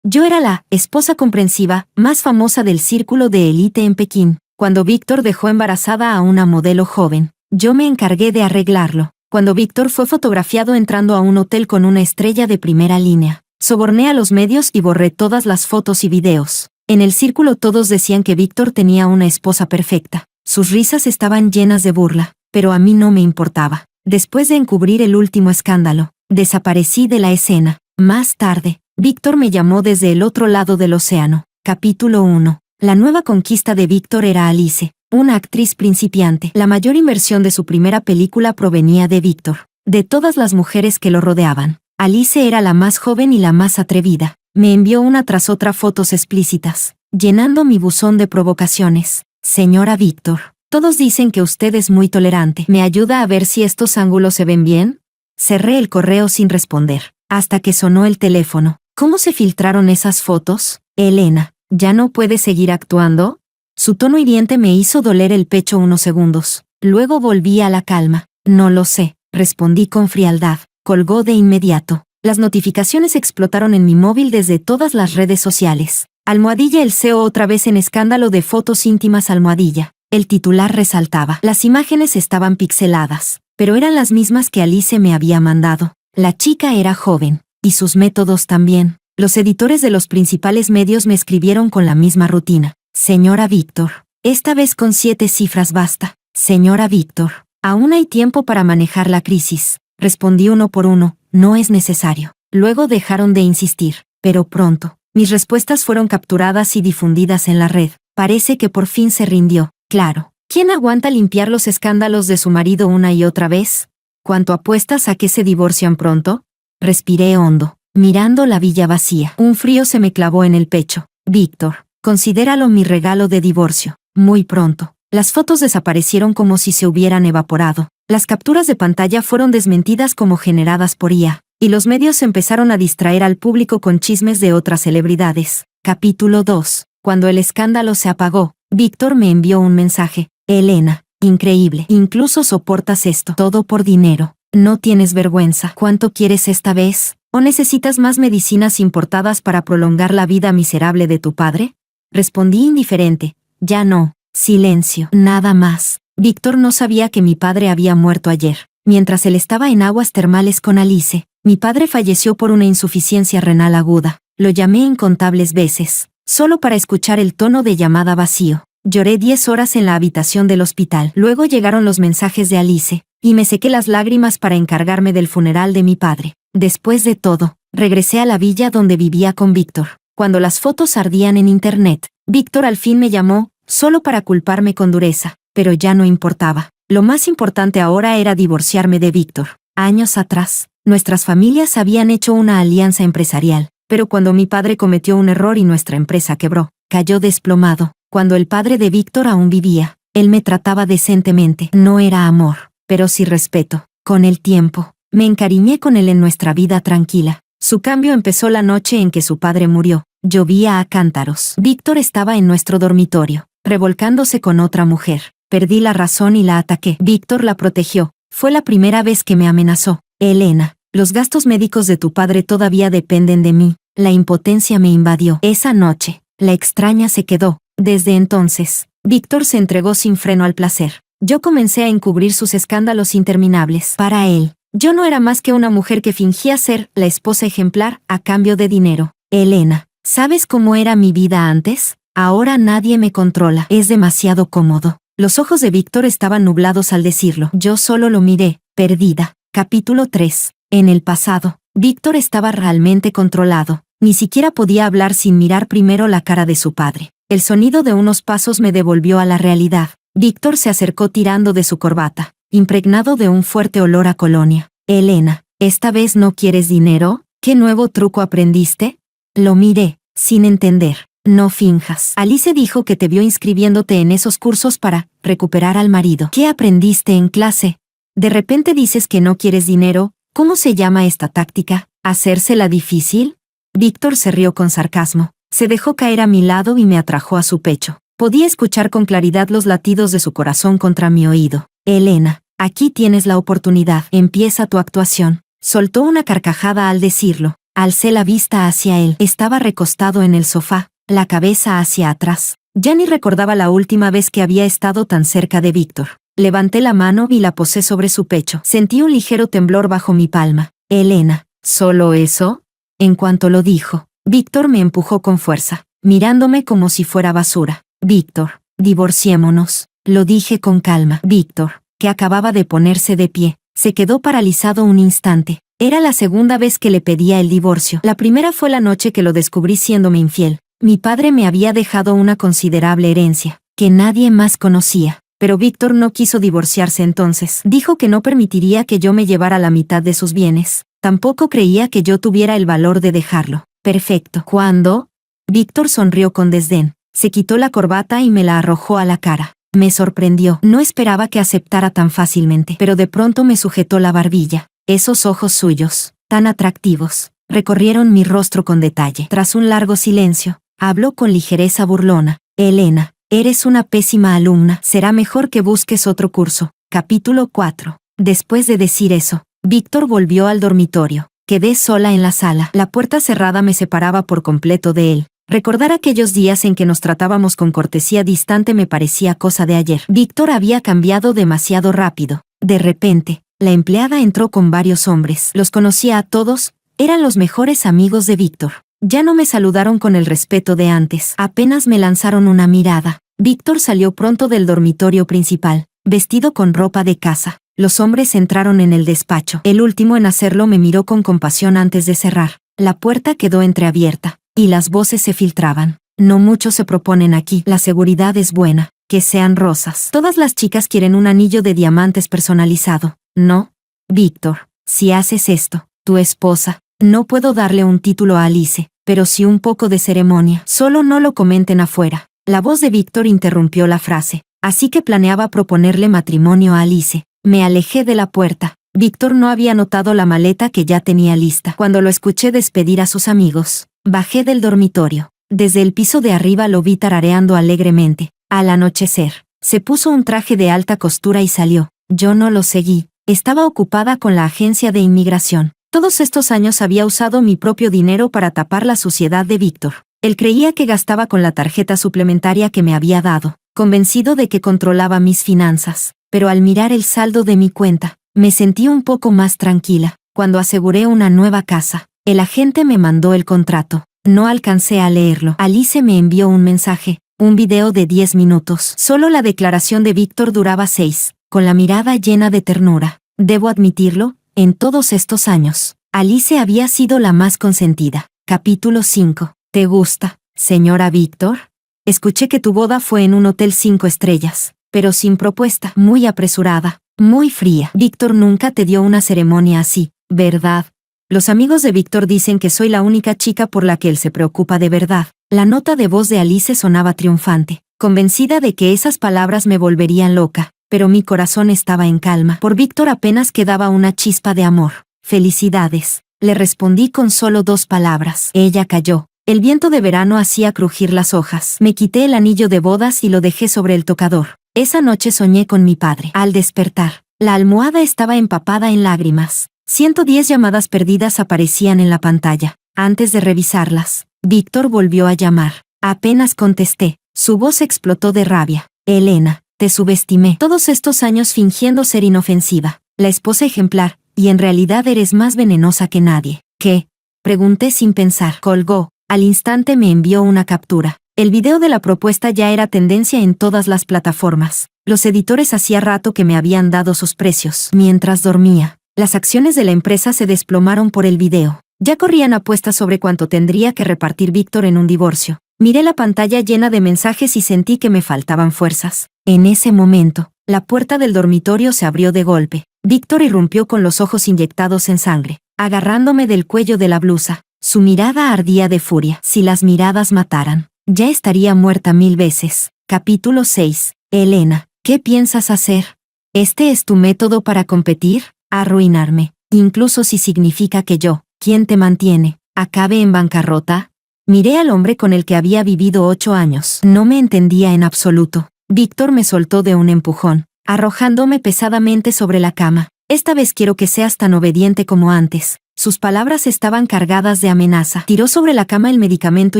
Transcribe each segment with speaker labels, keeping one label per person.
Speaker 1: Yo era la esposa comprensiva más famosa del círculo de élite en Pekín. Cuando Víctor dejó embarazada a una modelo joven, yo me encargué de arreglarlo. Cuando Víctor fue fotografiado entrando a un hotel con una estrella de primera línea, soborné a los medios y borré todas las fotos y videos. En el círculo todos decían que Víctor tenía una esposa perfecta. Sus risas estaban llenas de burla, pero a mí no me importaba. Después de encubrir el último escándalo, desaparecí de la escena. Más tarde, Víctor me llamó desde el otro lado del océano. Capítulo 1. La nueva conquista de Víctor era Alice, una actriz principiante. La mayor inversión de su primera película provenía de Víctor. De todas las mujeres que lo rodeaban, Alice era la más joven y la más atrevida. Me envió una tras otra fotos explícitas, llenando mi buzón de provocaciones. Señora Víctor, todos dicen que usted es muy tolerante. ¿Me ayuda a ver si estos ángulos se ven bien? Cerré el correo sin responder, hasta que sonó el teléfono. ¿Cómo se filtraron esas fotos? Elena, ¿ya no puede seguir actuando? Su tono hiriente me hizo doler el pecho unos segundos. Luego volví a la calma. No lo sé, respondí con frialdad. Colgó de inmediato. Las notificaciones explotaron en mi móvil desde todas las redes sociales. Almohadilla el CEO otra vez en escándalo de fotos íntimas almohadilla. El titular resaltaba. Las imágenes estaban pixeladas, pero eran las mismas que Alice me había mandado. La chica era joven, y sus métodos también. Los editores de los principales medios me escribieron con la misma rutina. Señora Víctor, esta vez con 7 cifras basta. Señora Víctor, aún hay tiempo para manejar la crisis. Respondí uno por uno, no es necesario. Luego dejaron de insistir, pero pronto. Mis respuestas fueron capturadas y difundidas en la red. Parece que por fin se rindió. Claro. ¿Quién aguanta limpiar los escándalos de su marido una y otra vez? ¿Cuánto apuestas a que se divorcian pronto? Respiré hondo, mirando la villa vacía. Un frío se me clavó en el pecho. Víctor, considéralo mi regalo de divorcio. Muy pronto. Las fotos desaparecieron como si se hubieran evaporado. Las capturas de pantalla fueron desmentidas como generadas por IA, y los medios empezaron a distraer al público con chismes de otras celebridades. Capítulo 2. Cuando el escándalo se apagó, Víctor me envió un mensaje. Elena, increíble. Incluso soportas esto. Todo por dinero. ¿No tienes vergüenza? ¿Cuánto quieres esta vez? ¿O necesitas más medicinas importadas para prolongar la vida miserable de tu padre? Respondí indiferente. Ya no. Silencio. Nada más. Víctor no sabía que mi padre había muerto ayer. Mientras él estaba en aguas termales con Alice, mi padre falleció por una insuficiencia renal aguda. Lo llamé incontables veces, solo para escuchar el tono de llamada vacío. Lloré 10 horas en la habitación del hospital. Luego llegaron los mensajes de Alice, y me sequé las lágrimas para encargarme del funeral de mi padre. Después de todo, regresé a la villa donde vivía con Víctor. Cuando las fotos ardían en internet, Víctor al fin me llamó, solo para culparme con dureza, pero ya no importaba. Lo más importante ahora era divorciarme de Víctor. Años atrás, nuestras familias habían hecho una alianza empresarial, pero cuando mi padre cometió un error y nuestra empresa quebró, cayó desplomado. Cuando el padre de Víctor aún vivía, él me trataba decentemente. No era amor, pero sí respeto. Con el tiempo, me encariñé con él en nuestra vida tranquila. Su cambio empezó la noche en que su padre murió. Llovía a cántaros. Víctor estaba en nuestro dormitorio, revolcándose con otra mujer. Perdí la razón y la ataqué. Víctor la protegió. Fue la primera vez que me amenazó. Elena, los gastos médicos de tu padre todavía dependen de mí. La impotencia me invadió. Esa noche, la extraña se quedó. Desde entonces, Víctor se entregó sin freno al placer. Yo comencé a encubrir sus escándalos interminables. Para él, yo no era más que una mujer que fingía ser la esposa ejemplar a cambio de dinero. Elena, ¿sabes cómo era mi vida antes? Ahora nadie me controla. Es demasiado cómodo. Los ojos de Víctor estaban nublados al decirlo. Yo solo lo miré, perdida. Capítulo 3. En el pasado, Víctor estaba realmente controlado. Ni siquiera podía hablar sin mirar primero la cara de su padre. El sonido de unos pasos me devolvió a la realidad. Víctor se acercó tirando de su corbata, impregnado de un fuerte olor a colonia. Elena, ¿esta vez no quieres dinero? ¿Qué nuevo truco aprendiste? Lo miré, sin entender. No finjas. Alice dijo que te vio inscribiéndote en esos cursos para recuperar al marido. ¿Qué aprendiste en clase? De repente dices que no quieres dinero. ¿Cómo se llama esta táctica? ¿Hacérsela difícil? Víctor se rió con sarcasmo. Se dejó caer a mi lado y me atrajo a su pecho. Podía escuchar con claridad los latidos de su corazón contra mi oído. Elena, aquí tienes la oportunidad. Empieza tu actuación. Soltó una carcajada al decirlo. Alcé la vista hacia él. Estaba recostado en el sofá, la cabeza hacia atrás. Ya ni recordaba la última vez que había estado tan cerca de Víctor. Levanté la mano y la posé sobre su pecho. Sentí un ligero temblor bajo mi palma. Elena, ¿solo eso? En cuanto lo dijo, Víctor me empujó con fuerza, mirándome como si fuera basura. Víctor, divorciémonos. Lo dije con calma. Víctor, que acababa de ponerse de pie, se quedó paralizado un instante. Era la segunda vez que le pedía el divorcio. La primera fue la noche que lo descubrí siéndome infiel. Mi padre me había dejado una considerable herencia, que nadie más conocía. Pero Víctor no quiso divorciarse entonces. Dijo que no permitiría que yo me llevara la mitad de sus bienes. Tampoco creía que yo tuviera el valor de dejarlo. Perfecto. ¿Cuándo? Víctor sonrió con desdén. Se quitó la corbata y me la arrojó a la cara. Me sorprendió. No esperaba que aceptara tan fácilmente. Pero de pronto me sujetó la barbilla. Esos ojos suyos, tan atractivos, recorrieron mi rostro con detalle. Tras un largo silencio, habló con ligereza burlona. Elena, eres una pésima alumna. Será mejor que busques otro curso. Capítulo 4. Después de decir eso, Víctor volvió al dormitorio. Quedé sola en la sala. La puerta cerrada me separaba por completo de él. Recordar aquellos días en que nos tratábamos con cortesía distante me parecía cosa de ayer. Víctor había cambiado demasiado rápido. De repente, la empleada entró con varios hombres. Los conocía a todos, eran los mejores amigos de Víctor. Ya no me saludaron con el respeto de antes. Apenas me lanzaron una mirada. Víctor salió pronto del dormitorio principal, vestido con ropa de casa. Los hombres entraron en el despacho. El último en hacerlo me miró con compasión antes de cerrar. La puerta quedó entreabierta, y las voces se filtraban. No muchos se proponen aquí. La seguridad es buena. Que sean rosas. Todas las chicas quieren un anillo de diamantes personalizado. No, Víctor, si haces esto, tu esposa, no puedo darle un título a Alice, pero sí un poco de ceremonia. Solo no lo comenten afuera. La voz de Víctor interrumpió la frase, así que planeaba proponerle matrimonio a Alice. Me alejé de la puerta. Víctor no había notado la maleta que ya tenía lista. Cuando lo escuché despedir a sus amigos, bajé del dormitorio. Desde el piso de arriba lo vi tarareando alegremente. Al anochecer, se puso un traje de alta costura y salió. Yo no lo seguí. Estaba ocupada con la agencia de inmigración. Todos estos años había usado mi propio dinero para tapar la suciedad de Víctor. Él creía que gastaba con la tarjeta suplementaria que me había dado, convencido de que controlaba mis finanzas. Pero al mirar el saldo de mi cuenta, me sentí un poco más tranquila. Cuando aseguré una nueva casa, el agente me mandó el contrato. No alcancé a leerlo. Alice me envió un mensaje, un video de 10 minutos. Solo la declaración de Víctor duraba 6. Con la mirada llena de ternura. Debo admitirlo, en todos estos años, Alice había sido la más consentida. Capítulo 5. ¿Te gusta, señora Víctor? Escuché que tu boda fue en un hotel 5 estrellas, pero sin propuesta, muy apresurada, muy fría. Víctor nunca te dio una ceremonia así, ¿verdad? Los amigos de Víctor dicen que soy la única chica por la que él se preocupa de verdad. La nota de voz de Alice sonaba triunfante, convencida de que esas palabras me volverían loca. Pero mi corazón estaba en calma. Por Víctor apenas quedaba una chispa de amor. Felicidades. Le respondí con solo 2 palabras. Ella calló. El viento de verano hacía crujir las hojas. Me quité el anillo de bodas y lo dejé sobre el tocador. Esa noche soñé con mi padre. Al despertar, la almohada estaba empapada en lágrimas. 110 llamadas perdidas aparecían en la pantalla. Antes de revisarlas, Víctor volvió a llamar. Apenas contesté. Su voz explotó de rabia. Elena. Te subestimé todos estos años fingiendo ser inofensiva, la esposa ejemplar, y en realidad eres más venenosa que nadie. ¿Qué? Pregunté sin pensar. Colgó. Al instante me envió una captura. El video de la propuesta ya era tendencia en todas las plataformas. Los editores hacía rato que me habían dado sus precios. Mientras dormía, las acciones de la empresa se desplomaron por el video. Ya corrían apuestas sobre cuánto tendría que repartir Víctor en un divorcio. Miré la pantalla llena de mensajes y sentí que me faltaban fuerzas. En ese momento, la puerta del dormitorio se abrió de golpe. Víctor irrumpió con los ojos inyectados en sangre, agarrándome del cuello de la blusa. Su mirada ardía de furia. Si las miradas mataran, ya estaría muerta 1000 veces. Capítulo 6. Elena, ¿qué piensas hacer? ¿Este es tu método para competir? Arruinarme, incluso si significa que yo, quien te mantiene, acabe en bancarrota. Miré al hombre con el que había vivido 8 años. No me entendía en absoluto. Víctor me soltó de un empujón, arrojándome pesadamente sobre la cama. Esta vez quiero que seas tan obediente como antes. Sus palabras estaban cargadas de amenaza. Tiró sobre la cama el medicamento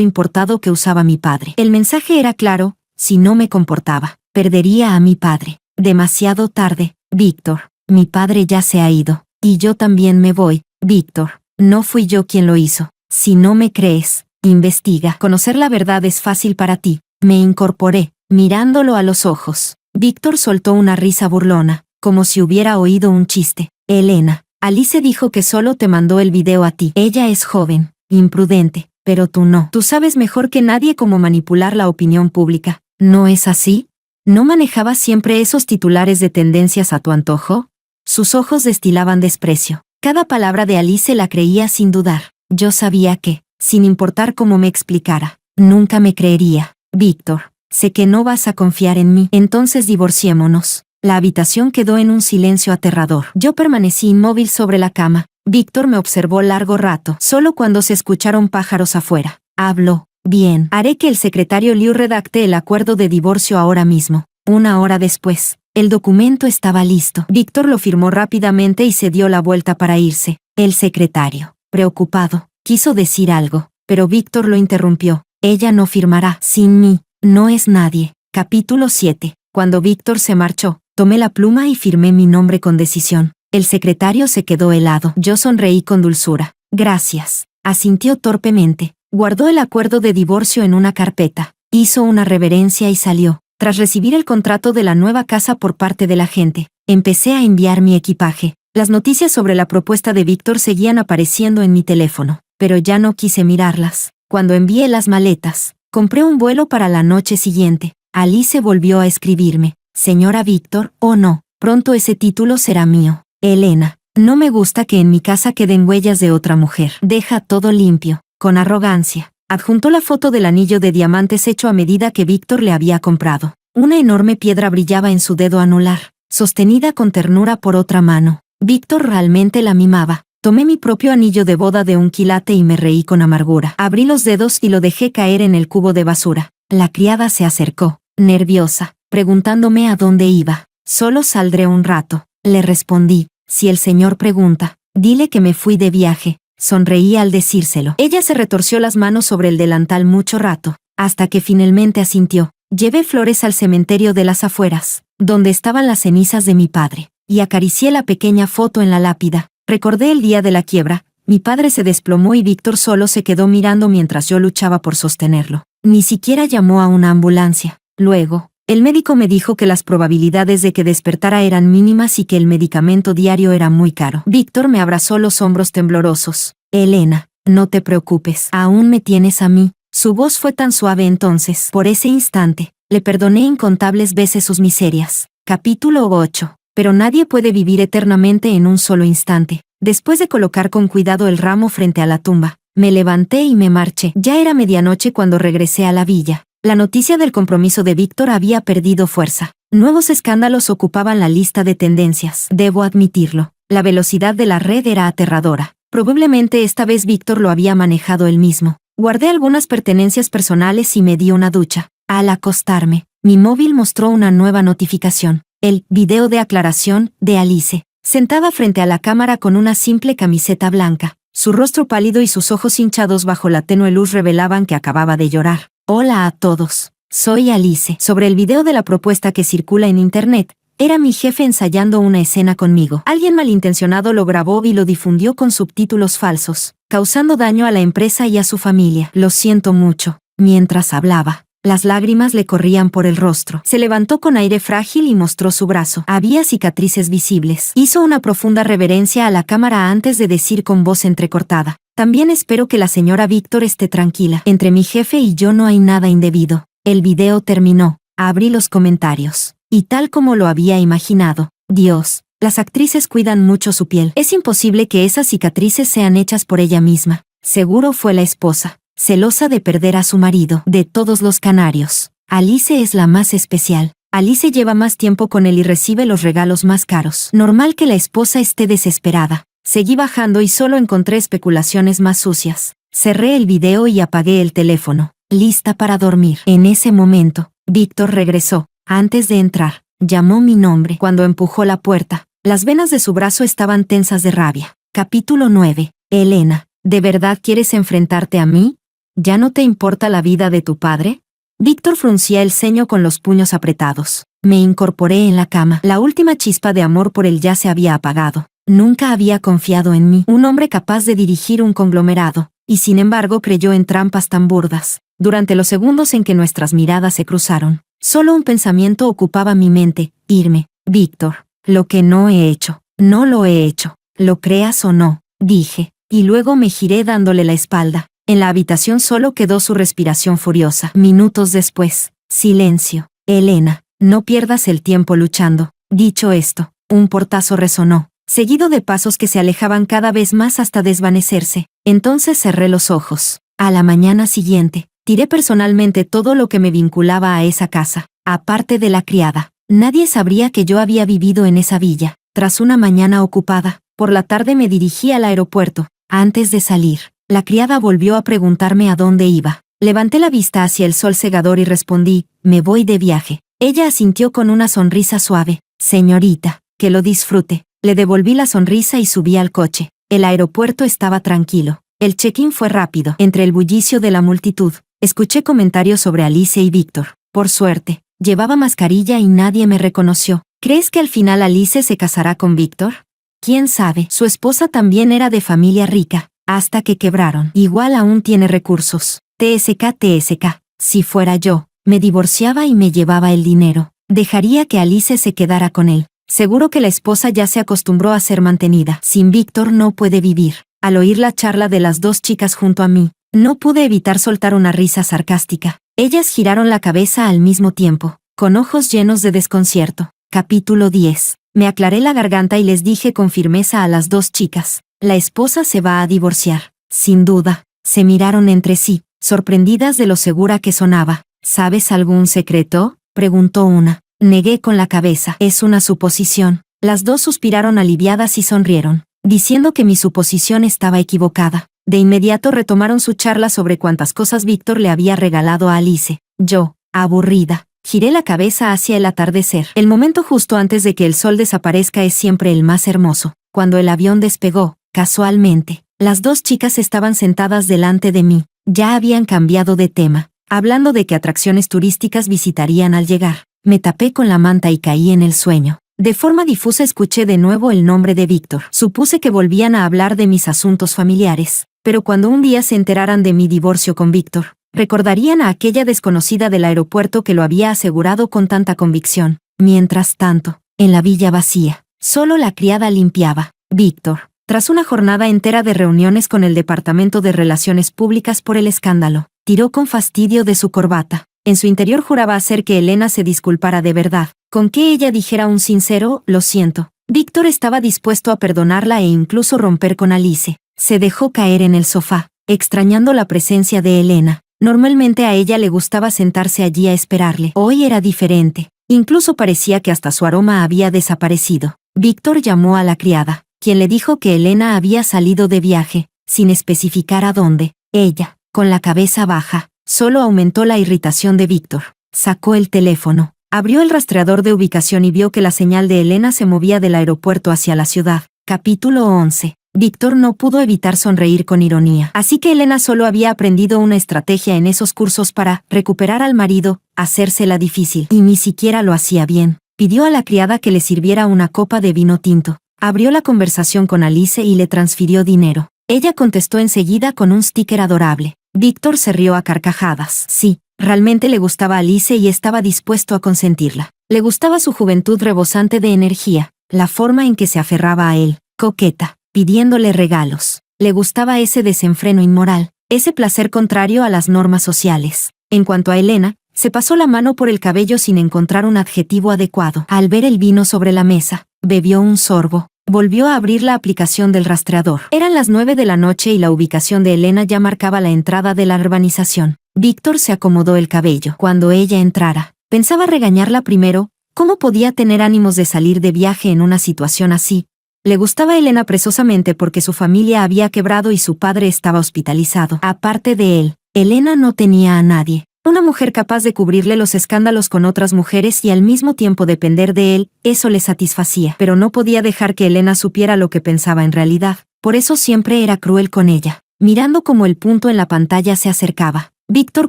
Speaker 1: importado que usaba mi padre. El mensaje era claro: si no me comportaba, perdería a mi padre. Demasiado tarde, Víctor. Mi padre ya se ha ido. Y yo también me voy, Víctor. No fui yo quien lo hizo. Si no me crees, investiga. Conocer la verdad es fácil para ti. Me incorporé, mirándolo a los ojos. Víctor soltó una risa burlona, como si hubiera oído un chiste. Elena, Alice dijo que solo te mandó el video a ti. Ella es joven, imprudente, pero tú no. Tú sabes mejor que nadie cómo manipular la opinión pública. ¿No es así? ¿No manejabas siempre esos titulares de tendencias a tu antojo? Sus ojos destilaban desprecio. Cada palabra de Alice la creía sin dudar. Yo sabía que, sin importar cómo me explicara, nunca me creería. Víctor, sé que no vas a confiar en mí. Entonces divorciémonos. La habitación quedó en un silencio aterrador. Yo permanecí inmóvil sobre la cama. Víctor me observó largo rato. Solo cuando se escucharon pájaros afuera, habló. Bien, haré que el secretario Liu redacte el acuerdo de divorcio ahora mismo. 1 hora después, el documento estaba listo. Víctor lo firmó rápidamente y se dio la vuelta para irse. El secretario, preocupado, quiso decir algo, pero Víctor lo interrumpió. Ella no firmará. Sin mí, no es nadie. Capítulo 7. Cuando Víctor se marchó, tomé la pluma y firmé mi nombre con decisión. El secretario se quedó helado. Yo sonreí con dulzura. Gracias. Asintió torpemente. Guardó el acuerdo de divorcio en una carpeta. Hizo una reverencia y salió. Tras recibir el contrato de la nueva casa por parte del agente, empecé a enviar mi equipaje. Las noticias sobre la propuesta de Víctor seguían apareciendo en mi teléfono, pero ya no quise mirarlas. Cuando envié las maletas, compré un vuelo para la noche siguiente. Alice volvió a escribirme. Señora Víctor, oh no, pronto ese título será mío. Elena, no me gusta que en mi casa queden huellas de otra mujer. Deja todo limpio. Con arrogancia, adjuntó la foto del anillo de diamantes hecho a medida que Víctor le había comprado. Una enorme piedra brillaba en su dedo anular, sostenida con ternura por otra mano. Víctor realmente la mimaba. Tomé mi propio anillo de boda de un quilate y me reí con amargura. Abrí los dedos y lo dejé caer en el cubo de basura. La criada se acercó, nerviosa, preguntándome a dónde iba. Solo saldré un rato, le respondí. Si el señor pregunta, dile que me fui de viaje. Sonreí al decírselo. Ella se retorció las manos sobre el delantal mucho rato, hasta que finalmente asintió. Llevé flores al cementerio de las afueras, donde estaban las cenizas de mi padre, y acaricié la pequeña foto en la lápida. Recordé el día de la quiebra. Mi padre se desplomó y Víctor solo se quedó mirando mientras yo luchaba por sostenerlo. Ni siquiera llamó a una ambulancia. Luego, el médico me dijo que las probabilidades de que despertara eran mínimas y que el medicamento diario era muy caro. Víctor me abrazó los hombros temblorosos. Elena, no te preocupes, aún me tienes a mí. Su voz fue tan suave entonces. Por ese instante, le perdoné incontables veces sus miserias. Capítulo 8. Pero nadie puede vivir eternamente en un solo instante. Después de colocar con cuidado el ramo frente a la tumba, me levanté y me marché. Ya era medianoche cuando regresé a la villa. La noticia del compromiso de Víctor había perdido fuerza. Nuevos escándalos ocupaban la lista de tendencias. Debo admitirlo, la velocidad de la red era aterradora. Probablemente esta vez Víctor lo había manejado él mismo. Guardé algunas pertenencias personales y me di una ducha. Al acostarme, mi móvil mostró una nueva notificación. El video de aclaración de Alice, sentada frente a la cámara con una simple camiseta blanca. Su rostro pálido y sus ojos hinchados bajo la tenue luz revelaban que acababa de llorar. Hola a todos. Soy Alice. Sobre el video de la propuesta que circula en internet, era mi jefe ensayando una escena conmigo. Alguien malintencionado lo grabó y lo difundió con subtítulos falsos, causando daño a la empresa y a su familia. Lo siento mucho. Mientras hablaba, las lágrimas le corrían por el rostro. Se levantó con aire frágil y mostró su brazo. Había cicatrices visibles. Hizo una profunda reverencia a la cámara antes de decir con voz entrecortada. También espero que la señora Víctor esté tranquila. Entre mi jefe y yo no hay nada indebido. El video terminó. Abrí los comentarios. Y tal como lo había imaginado. Dios, las actrices cuidan mucho su piel. Es imposible que esas cicatrices sean hechas por ella misma. Seguro fue la esposa, celosa de perder a su marido. De todos los canarios, Alice es la más especial. Alice lleva más tiempo con él y recibe los regalos más caros. Normal que la esposa esté desesperada. Seguí bajando y solo encontré especulaciones más sucias. Cerré el video y apagué el teléfono, lista para dormir. En ese momento, Víctor regresó. Antes de entrar, llamó mi nombre. Cuando empujó la puerta, Las venas de su brazo estaban tensas de rabia. Capítulo 9. Elena, ¿de verdad quieres enfrentarte a mí? ¿Ya no te importa la vida de tu padre? Víctor fruncía el ceño con los puños apretados. Me incorporé en la cama. La última chispa de amor por él ya se había apagado. Nunca había confiado en mí, un hombre capaz de dirigir un conglomerado, y sin embargo creyó en trampas tan burdas. Durante los segundos en que nuestras miradas se cruzaron, solo un pensamiento ocupaba mi mente: irme. Víctor, lo que no he hecho, no lo he hecho, lo creas o no, dije, y luego me giré dándole la espalda. En la habitación solo quedó su respiración furiosa. Minutos después, silencio. Elena, no pierdas el tiempo luchando. Dicho esto, un portazo resonó, seguido de pasos que se alejaban cada vez más hasta desvanecerse. Entonces cerré los ojos. A la mañana siguiente, tiré personalmente todo lo que me vinculaba a esa casa. Aparte de la criada, nadie sabría que yo había vivido en esa villa. Tras una mañana ocupada, por la tarde me dirigí al aeropuerto. Antes de salir, la criada volvió a preguntarme a dónde iba. Levanté la vista hacia el sol cegador y respondí: me voy de viaje. Ella asintió con una sonrisa suave. Señorita, que lo disfrute. Le devolví la sonrisa y subí al coche. El aeropuerto estaba tranquilo. El check-in fue rápido. Entre el bullicio de la multitud, escuché comentarios sobre Alice y Víctor. Por suerte, llevaba mascarilla y nadie me reconoció. ¿Crees que al final Alice se casará con Víctor? ¿Quién sabe? Su esposa también era de familia rica, hasta que quebraron. Igual aún tiene recursos. TSK. Si fuera yo, me divorciaba y me llevaba el dinero. Dejaría que Alice se quedara con él. Seguro que la esposa ya se acostumbró a ser mantenida. Sin Víctor no puede vivir. Al oír la charla de las dos chicas junto a mí, no pude evitar soltar una risa sarcástica. Ellas giraron la cabeza al mismo tiempo, con ojos llenos de desconcierto. Capítulo 10. Me aclaré la garganta y les dije con firmeza a las dos chicas: la esposa se va a divorciar. Sin duda. Se miraron entre sí, sorprendidas de lo segura que sonaba. ¿Sabes algún secreto?, preguntó una. Negué con la cabeza. Es una suposición. Las dos suspiraron aliviadas y sonrieron, diciendo que mi suposición estaba equivocada. De inmediato retomaron su charla sobre cuántas cosas Víctor le había regalado a Alice. Yo, aburrida, giré la cabeza hacia el atardecer. El momento justo antes de que el sol desaparezca es siempre el más hermoso. Cuando el avión despegó, casualmente, las dos chicas estaban sentadas delante de mí. Ya habían cambiado de tema, hablando de qué atracciones turísticas visitarían al llegar. Me tapé con la manta y caí en el sueño. De forma difusa escuché de nuevo el nombre de Víctor. Supuse que volvían a hablar de mis asuntos familiares, pero cuando un día se enteraran de mi divorcio con Víctor, recordarían a aquella desconocida del aeropuerto que lo había asegurado con tanta convicción. Mientras tanto, en la villa vacía, solo la criada limpiaba. Víctor, tras una jornada entera de reuniones con el Departamento de Relaciones Públicas por el escándalo, tiró con fastidio de su corbata. En su interior juraba hacer que Elena se disculpara de verdad, con que ella dijera un sincero «lo siento». Víctor estaba dispuesto a perdonarla e incluso romper con Alice. Se dejó caer en el sofá, extrañando la presencia de Elena. Normalmente a ella le gustaba sentarse allí a esperarle. Hoy era diferente. Incluso parecía que hasta su aroma había desaparecido. Víctor llamó a la criada, quien le dijo que Elena había salido de viaje, sin especificar a dónde. Ella, con la cabeza baja, solo aumentó la irritación de Víctor. Sacó el teléfono, abrió el rastreador de ubicación y vio que la señal de Elena se movía del aeropuerto hacia la ciudad. Capítulo 11. Víctor no pudo evitar sonreír con ironía. Así que Elena solo había aprendido una estrategia en esos cursos para recuperar al marido, hacérsela difícil. Y ni siquiera lo hacía bien. Pidió a la criada que le sirviera una copa de vino tinto. Abrió la conversación con Alice y le transfirió dinero. Ella contestó enseguida con un sticker adorable. Víctor se rió a carcajadas. Sí, realmente le gustaba a Alice y estaba dispuesto a consentirla. Le gustaba su juventud rebosante de energía, la forma en que se aferraba a él, coqueta, pidiéndole regalos. Le gustaba ese desenfreno inmoral, ese placer contrario a las normas sociales. En cuanto a Elena, se pasó la mano por el cabello sin encontrar un adjetivo adecuado. Al ver el vino sobre la mesa, bebió un sorbo. Volvió a abrir la aplicación del rastreador. Eran las 9 de la noche y la ubicación de Elena ya marcaba la entrada de la urbanización. Víctor se acomodó el cabello. Cuando ella entrara, pensaba regañarla primero. ¿Cómo podía tener ánimos de salir de viaje en una situación así? Le gustaba a Elena precisamente porque su familia había quebrado y su padre estaba hospitalizado. Aparte de él, Elena no tenía a nadie. Una mujer capaz de cubrirle los escándalos con otras mujeres y al mismo tiempo depender de él, eso le satisfacía. Pero no podía dejar que Elena supiera lo que pensaba en realidad. Por eso siempre era cruel con ella. Mirando cómo el punto en la pantalla se acercaba, Víctor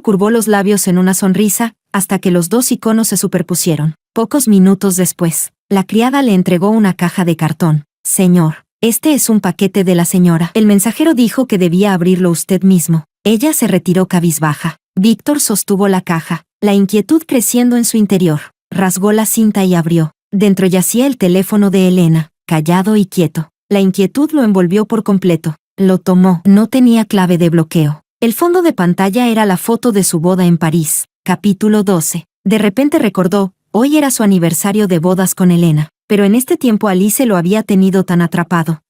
Speaker 1: curvó los labios en una sonrisa, hasta que los dos iconos se superpusieron. Pocos minutos después, la criada le entregó una caja de cartón. «Señor, este es un paquete de la señora». El mensajero dijo que debía abrirlo usted mismo. Ella se retiró cabizbaja. Víctor sostuvo la caja, la inquietud creciendo en su interior. Rasgó la cinta y abrió. Dentro yacía el teléfono de Elena, callado y quieto. La inquietud lo envolvió por completo. Lo tomó. No tenía clave de bloqueo. El fondo de pantalla era la foto de su boda en París. Capítulo 12. De repente recordó, hoy era su aniversario de bodas con Elena, pero en este tiempo Alice lo había tenido tan atrapado.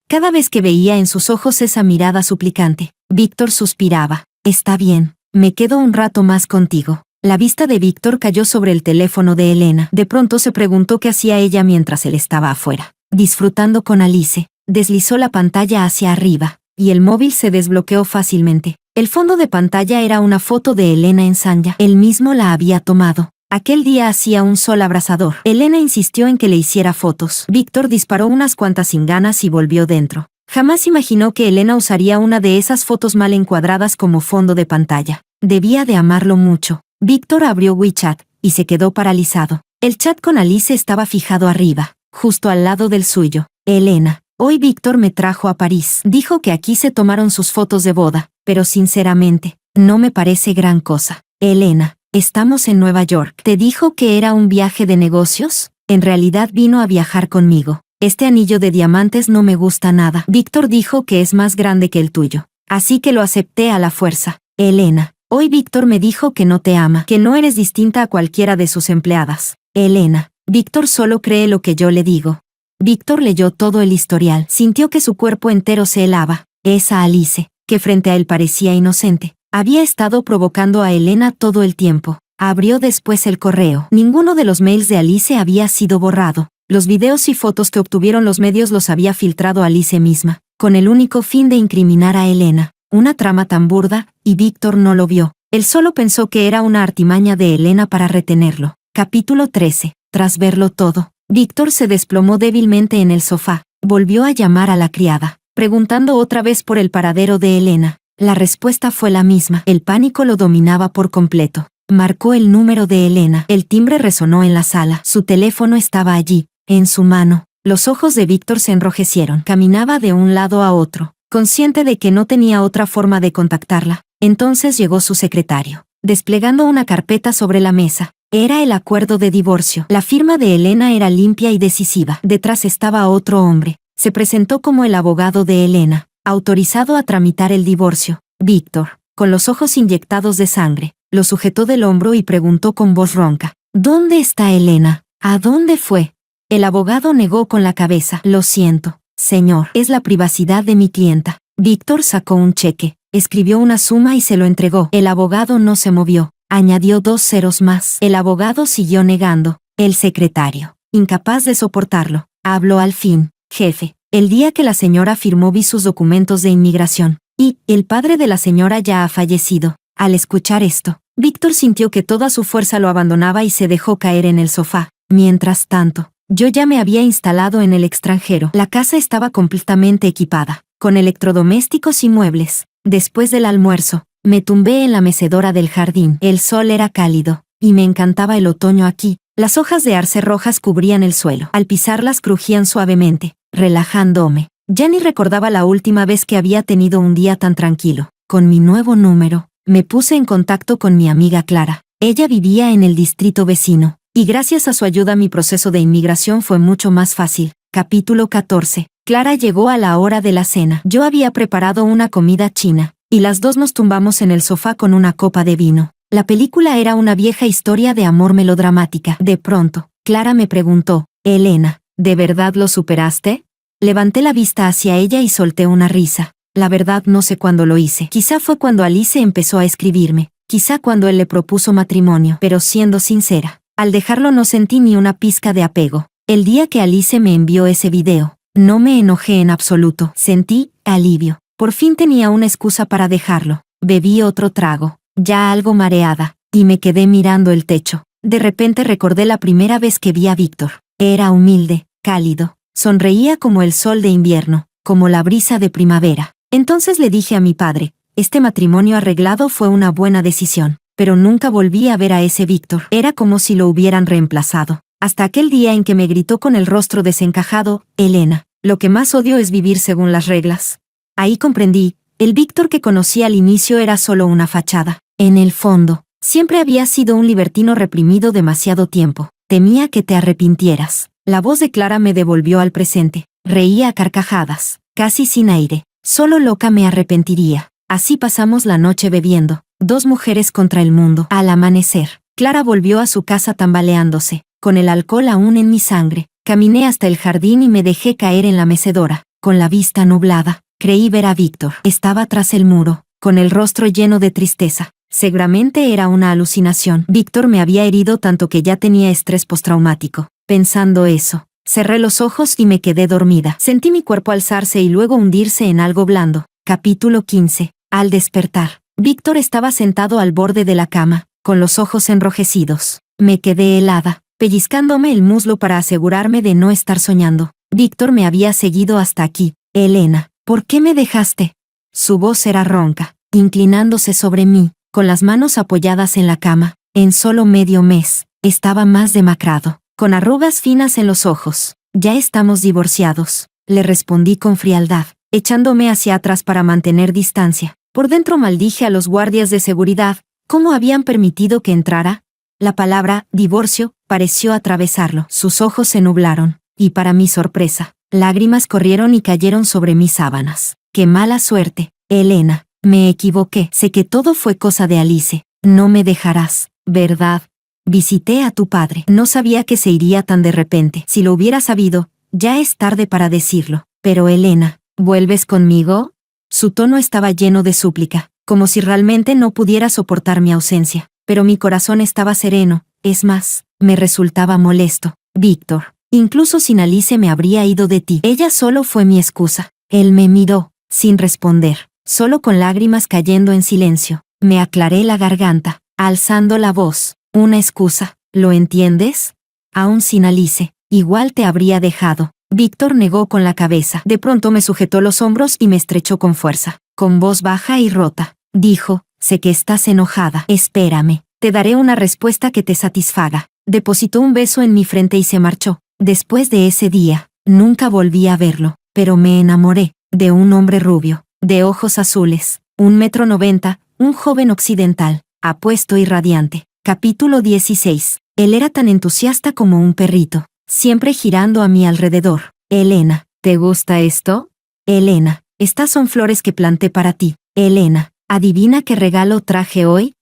Speaker 1: Cada vez que veía en sus ojos esa mirada suplicante, Víctor suspiraba. «Está bien, me quedo un rato más contigo». La vista de Víctor cayó sobre el teléfono de Elena. De pronto se preguntó qué hacía ella mientras él estaba afuera, disfrutando con Alice. Deslizó la pantalla hacia arriba, y el móvil se desbloqueó fácilmente. El fondo de pantalla era una foto de Elena en Sanya. Él mismo la había tomado. Aquel día hacía un sol abrasador. Elena insistió en que le hiciera fotos. Víctor disparó unas cuantas sin ganas y volvió dentro. Jamás imaginó que Elena usaría una de esas fotos mal encuadradas como fondo de pantalla. Debía de amarlo mucho. Víctor abrió WeChat y se quedó paralizado. El chat con Alice estaba fijado arriba, justo al lado del suyo. «Elena, hoy Víctor me trajo a París. Dijo que aquí se tomaron sus fotos de boda, pero sinceramente, no me parece gran cosa. Elena, estamos en Nueva York. ¿Te dijo que era un viaje de negocios? En realidad vino a viajar conmigo. Este anillo de diamantes no me gusta nada. Víctor dijo que es más grande que el tuyo, así que lo acepté a la fuerza. Elena, hoy Víctor me dijo que no te ama, que no eres distinta a cualquiera de sus empleadas. Elena, Víctor solo cree lo que yo le digo». Víctor leyó todo el historial. Sintió que su cuerpo entero se helaba. Esa Alice, que frente a él parecía inocente, había estado provocando a Elena todo el tiempo. Abrió después el correo. Ninguno de los mails de Alice había sido borrado. Los videos y fotos que obtuvieron los medios los había filtrado Alice misma, con el único fin de incriminar a Elena. Una trama tan burda, y Víctor no lo vio. Él solo pensó que era una artimaña de Elena para retenerlo. Capítulo 13. Tras verlo todo, Víctor se desplomó débilmente en el sofá. Volvió a llamar a la criada, preguntando otra vez por el paradero de Elena. La respuesta fue la misma. El pánico lo dominaba por completo. Marcó el número de Elena. El timbre resonó en la sala. Su teléfono estaba allí, en su mano. Los ojos de Víctor se enrojecieron. Caminaba de un lado a otro, consciente de que no tenía otra forma de contactarla. Entonces llegó su secretario, desplegando una carpeta sobre la mesa. Era el acuerdo de divorcio. La firma de Elena era limpia y decisiva. Detrás estaba otro hombre. Se presentó como el abogado de Elena, autorizado a tramitar el divorcio. Víctor, con los ojos inyectados de sangre, lo sujetó del hombro y preguntó con voz ronca: «¿Dónde está Elena? ¿A dónde fue?». El abogado negó con la cabeza. «Lo siento, señor, es la privacidad de mi clienta». Víctor sacó un cheque, escribió una suma y se lo entregó. El abogado no se movió. Añadió 2 ceros más. El abogado siguió negando. El secretario, incapaz de soportarlo, habló al fin: «Jefe, el día que la señora firmó vi sus documentos de inmigración, y el padre de la señora ya ha fallecido». Al escuchar esto, Víctor sintió que toda su fuerza lo abandonaba y se dejó caer en el sofá. Mientras tanto, yo ya me había instalado en el extranjero. La casa estaba completamente equipada, con electrodomésticos y muebles. Después del almuerzo, me tumbé en la mecedora del jardín. El sol era cálido, y me encantaba el otoño aquí. Las hojas de arce rojas cubrían el suelo. Al pisarlas crujían suavemente, relajándome. Ya ni recordaba la última vez que había tenido un día tan tranquilo. Con mi nuevo número, me puse en contacto con mi amiga Clara. Ella vivía en el distrito vecino, y gracias a su ayuda mi proceso de inmigración fue mucho más fácil. Capítulo 14. Clara llegó a la hora de la cena. Yo había preparado una comida china, y las dos nos tumbamos en el sofá con una copa de vino. La película era una vieja historia de amor melodramática. De pronto, Clara me preguntó: «Elena, ¿de verdad lo superaste?». Levanté la vista hacia ella y solté una risa. La verdad no sé cuándo lo hice. Quizá fue cuando Alice empezó a escribirme. Quizá cuando él le propuso matrimonio. Pero siendo sincera, al dejarlo no sentí ni una pizca de apego. El día que Alice me envió ese video, no me enojé en absoluto. Sentí alivio. Por fin tenía una excusa para dejarlo. Bebí otro trago. ya algo mareada, y me quedé mirando el techo. De repente recordé la primera vez que vi a Víctor. Era humilde, cálido, sonreía como el sol de invierno, como la brisa de primavera. Entonces le dije a mi padre, este matrimonio arreglado fue una buena decisión. Pero nunca volví a ver a ese Víctor. Era como si lo hubieran reemplazado. Hasta aquel día en que me gritó con el rostro desencajado, Elena, lo que más odio es vivir según las reglas. Ahí comprendí, el Víctor que conocí al inicio era solo una fachada. En el fondo, siempre había sido un libertino reprimido demasiado tiempo. Temía que te arrepintieras. La voz de Clara me devolvió al presente. Reía a carcajadas, casi sin aire. Solo loca me arrepentiría. Así pasamos la noche bebiendo. Dos mujeres contra el mundo. Al amanecer, Clara volvió a su casa tambaleándose, con el alcohol aún en mi sangre. Caminé hasta el jardín y me dejé caer en la mecedora, con la vista nublada. Creí ver a Víctor. Estaba tras el muro, con el rostro lleno de tristeza. Seguramente era una alucinación. Víctor me había herido tanto que ya tenía estrés postraumático. Pensando eso, cerré los ojos y me quedé dormida. Sentí mi cuerpo alzarse y luego hundirse en algo blando. Capítulo 15. Al despertar, Víctor estaba sentado al borde de la cama, con los ojos enrojecidos. Me quedé helada, pellizcándome el muslo para asegurarme de no estar soñando. Víctor me había seguido hasta aquí. Elena, ¿por qué me dejaste? Su voz era ronca, inclinándose sobre mí, con las manos apoyadas en la cama. En solo medio mes, estaba más demacrado, con arrugas finas en los ojos. Ya estamos divorciados, le respondí con frialdad, echándome hacia atrás para mantener distancia. Por dentro maldije a los guardias de seguridad. ¿Cómo habían permitido que entrara? La palabra divorcio pareció atravesarlo. Sus ojos se nublaron, y para mi sorpresa, lágrimas corrieron y cayeron sobre mis sábanas. ¡Qué mala suerte, Elena! Me equivoqué. Sé que todo fue cosa de Alice. No me dejarás, ¿verdad? Visité a tu padre. No sabía que se iría tan de repente. Si lo hubiera sabido, ya es tarde para decirlo. Pero Elena, ¿vuelves conmigo? Su tono estaba lleno de súplica, como si realmente no pudiera soportar mi ausencia. Pero mi corazón estaba sereno, es más, me resultaba molesto. Víctor, incluso sin Alice me habría ido de ti. Ella solo fue mi excusa. Él me miró, sin responder, solo con lágrimas cayendo en silencio. Me aclaré la garganta, alzando la voz. Una excusa, ¿lo entiendes? Aún sin Alice, igual te habría dejado. Víctor negó con la cabeza. De pronto me sujetó los hombros y me estrechó con fuerza. Con voz baja y rota, dijo, sé que estás enojada. Espérame, te daré una respuesta que te satisfaga. Depositó un beso en mi frente y se marchó. Después de ese día, nunca volví a verlo, pero me enamoré de un hombre rubio, de ojos azules, 1,90 m, un joven occidental, apuesto y radiante. Capítulo 16. Él era tan entusiasta como un perrito, siempre girando a mi alrededor. Elena, ¿te gusta esto? Elena, estas son flores que planté para ti. Elena, ¿adivina qué regalo traje hoy?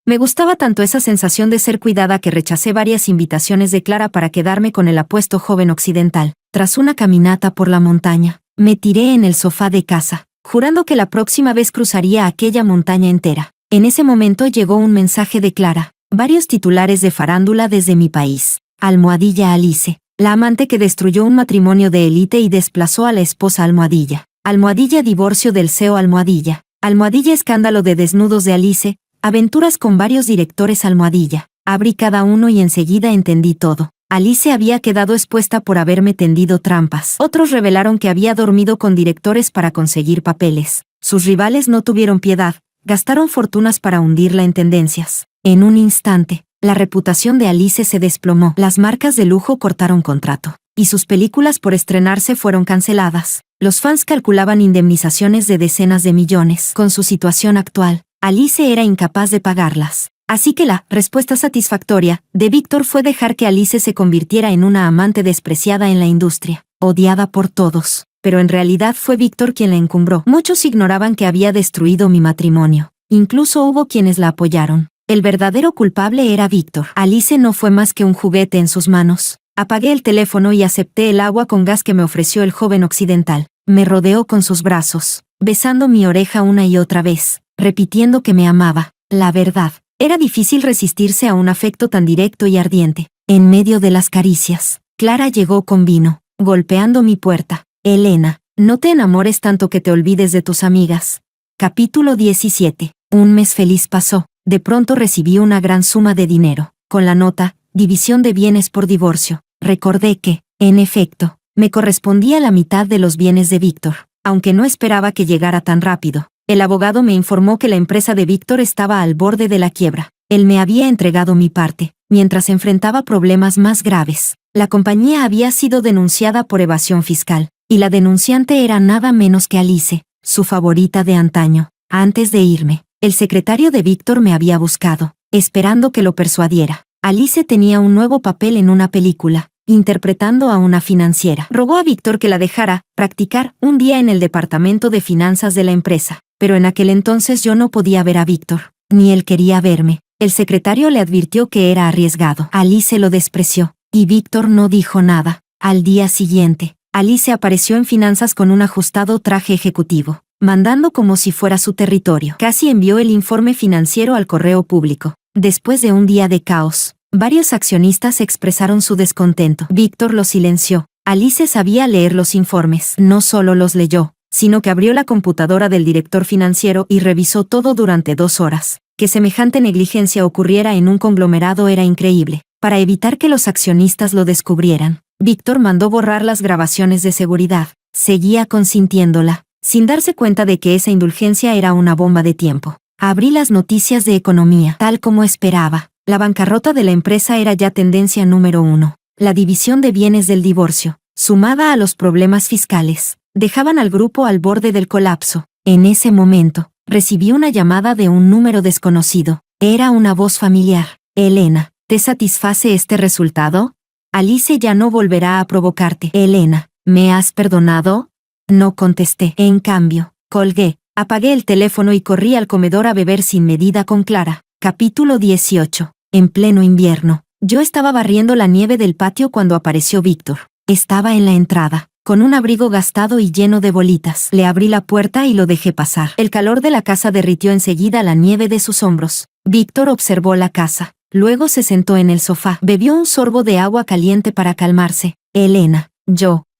Speaker 1: Me gustaba tanto esa sensación de ser cuidada que rechacé varias invitaciones de Clara para quedarme con el apuesto joven occidental. Tras una caminata por la montaña, me tiré en el sofá de casa, jurando que la próxima vez cruzaría aquella montaña entera. En ese momento llegó un mensaje de Clara. Varios titulares de farándula desde mi país. Almohadilla Alice, la amante que destruyó un matrimonio de élite y desplazó a la esposa Almohadilla. Almohadilla divorcio del CEO Almohadilla. Almohadilla escándalo de desnudos de Alice. Aventuras con varios directores Almohadilla. Abrí cada uno y enseguida entendí todo. Alice había quedado expuesta por haberme tendido trampas. Otros revelaron que había dormido con directores para conseguir papeles. Sus rivales no tuvieron piedad. Gastaron fortunas para hundirla en tendencias. En un instante, la reputación de Alice se desplomó. Las marcas de lujo cortaron contrato, y sus películas por estrenarse fueron canceladas. Los fans calculaban indemnizaciones de decenas de millones. Con su situación actual, Alice era incapaz de pagarlas. Así que la respuesta satisfactoria de Víctor fue dejar que Alice se convirtiera en una amante despreciada en la industria, odiada por todos. Pero en realidad fue Víctor quien la encumbró. Muchos ignoraban que había destruido mi matrimonio. Incluso hubo quienes la apoyaron. El verdadero culpable era Víctor. Alice no fue más que un juguete en sus manos. Apagué el teléfono y acepté el agua con gas que me ofreció el joven occidental. Me rodeó con sus brazos, besando mi oreja una y otra vez, repitiendo que me amaba. La verdad, era difícil resistirse a un afecto tan directo y ardiente. En medio de las caricias, Clara llegó con vino, golpeando mi puerta. Elena, no te enamores tanto que te olvides de tus amigas. Capítulo 17. Un mes feliz pasó. De pronto recibí una gran suma de dinero. Con la nota, división de bienes por divorcio. Recordé que, en efecto, me correspondía la mitad de los bienes de Víctor, aunque no esperaba que llegara tan rápido. El abogado me informó que la empresa de Víctor estaba al borde de la quiebra. Él me había entregado mi parte, mientras enfrentaba problemas más graves. La compañía había sido denunciada por evasión fiscal, y la denunciante era nada menos que Alice, su favorita de antaño. Antes de irme, el secretario de Víctor me había buscado, esperando que lo persuadiera. Alice tenía un nuevo papel en una película, interpretando a una financiera. Rogó a Víctor que la dejara practicar un día en el departamento de finanzas de la empresa, pero en aquel entonces yo no podía ver a Víctor, ni él quería verme. El secretario le advirtió que era arriesgado. Alice lo despreció, y Víctor no dijo nada. Al día siguiente, Alice apareció en finanzas con un ajustado traje ejecutivo, mandando como si fuera su territorio. Casi envió el informe financiero al correo público. Después de un día de caos, varios accionistas expresaron su descontento. Víctor los silenció. Alice sabía leer los informes. No solo los leyó, sino que abrió la computadora del director financiero y revisó todo durante 2 horas. Que semejante negligencia ocurriera en un conglomerado era increíble. Para evitar que los accionistas lo descubrieran, Víctor mandó borrar las grabaciones de seguridad. Seguía consintiéndola, sin darse cuenta de que esa indulgencia era una bomba de tiempo. Abrí las noticias de economía. Tal como esperaba, la bancarrota de la empresa era ya tendencia número 1. La división de bienes del divorcio, sumada a los problemas fiscales, dejaban al grupo al borde del colapso. En ese momento, recibí una llamada de un número desconocido. Era una voz familiar. Elena, ¿te satisface este resultado? Alice ya no volverá a provocarte. Elena, ¿me has perdonado? No contesté. En cambio, colgué, apagué el teléfono y corrí al comedor a beber sin medida con Clara. Capítulo 18. En pleno invierno, yo estaba barriendo la nieve del patio cuando apareció Víctor. Estaba en la entrada, con un abrigo gastado y lleno de bolitas. Le abrí la puerta y lo dejé pasar. El calor de la casa derritió enseguida la nieve de sus hombros. Víctor observó la casa. Luego se sentó en el sofá. Bebió un sorbo de agua caliente para calmarse. Elena,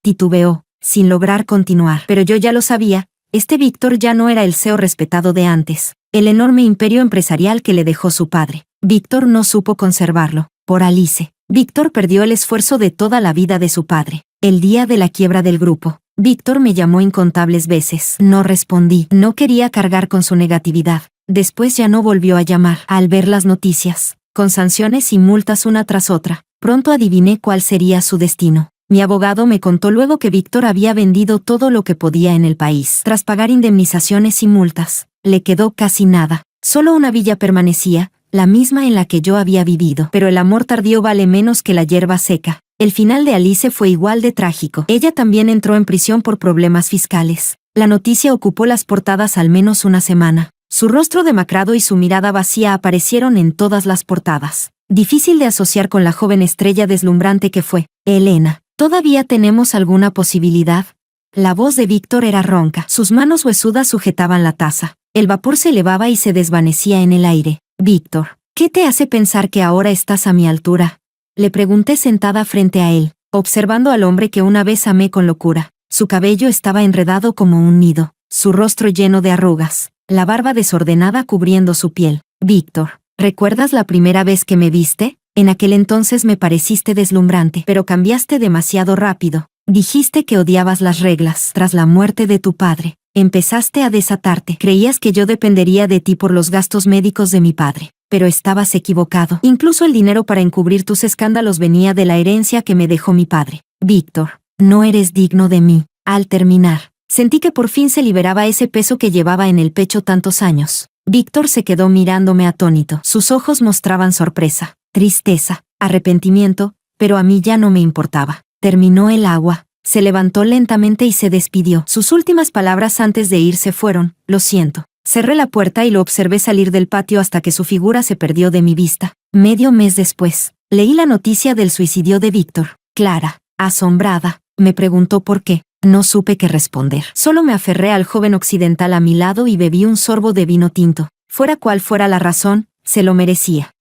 Speaker 1: titubeó, sin lograr continuar. Pero yo ya lo sabía, este Víctor ya no era el CEO respetado de antes. El enorme imperio empresarial que le dejó su padre. Víctor no supo conservarlo. Por Alice, Víctor perdió el esfuerzo de toda la vida de su padre. El día de la quiebra del grupo, Víctor me llamó incontables veces. No respondí. No quería cargar con su negatividad. Después ya no volvió a llamar. Al ver las noticias, con sanciones y multas una tras otra, pronto adiviné cuál sería su destino. Mi abogado me contó luego que Víctor había vendido todo lo que podía en el país. Tras pagar indemnizaciones y multas, le quedó casi nada. Solo una villa permanecía, la misma en la que yo había vivido. Pero el amor tardío vale menos que la hierba seca. El final de Alice fue igual de trágico. Ella también entró en prisión por problemas fiscales. La noticia ocupó las portadas al menos una semana. Su rostro demacrado y su mirada vacía aparecieron en todas las portadas. Difícil de asociar con la joven estrella deslumbrante que fue. Elena, ¿todavía tenemos alguna posibilidad? La voz de Víctor era ronca. Sus manos huesudas sujetaban la taza. El vapor se elevaba y se desvanecía en el aire. Víctor, ¿qué te hace pensar que ahora estás a mi altura? Le pregunté sentada frente a él, observando al hombre que una vez amé con locura. Su cabello estaba enredado como un nido, su rostro lleno de arrugas, la barba desordenada cubriendo su piel. Víctor, ¿recuerdas la primera vez que me viste? En aquel entonces me pareciste deslumbrante, pero cambiaste demasiado rápido. Dijiste que odiabas las reglas. Tras la muerte de tu padre, empezaste a desatarte. Creías que yo dependería de ti por los gastos médicos de mi padre. Pero estabas equivocado. Incluso el dinero para encubrir tus escándalos venía de la herencia que me dejó mi padre. Víctor, no eres digno de mí. Al terminar, sentí que por fin se liberaba ese peso que llevaba en el pecho tantos años. Víctor se quedó mirándome atónito. Sus ojos mostraban sorpresa, tristeza, arrepentimiento, pero a mí ya no me importaba. Terminó el agua, se levantó lentamente y se despidió. Sus últimas palabras antes de irse fueron: lo siento. Cerré la puerta y lo observé salir del patio hasta que su figura se perdió de mi vista. Medio mes después, leí la noticia del suicidio de Víctor. Clara, asombrada, me preguntó por qué. No supe qué responder. Solo me aferré al joven occidental a mi lado y bebí un sorbo de vino tinto. Fuera cual fuera la razón, se lo merecía.